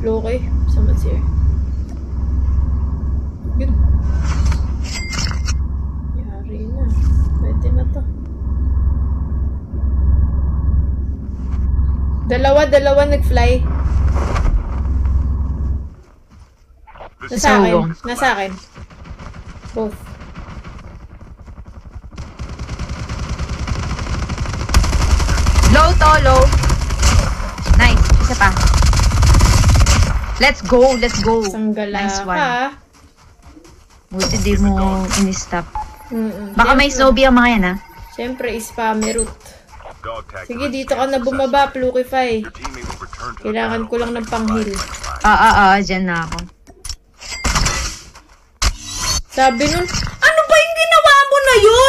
Okay, someone's here. Yun. Yari na. Pwede na to. Dalawa nag-fly. Nasa akin. Both. Low. Nice. Isa pa. Let's go. Sanggala nice one. ka. Buti di mo in-stop. Baka may snowbee ang mga yan, ha? Siyempre, spammerut. Sige, dito ka na bumaba, Plukify. Kailangan ko lang ng pang-heal. Dyan na ako. Sabi nun, ano ba yung ginawa mo na yun?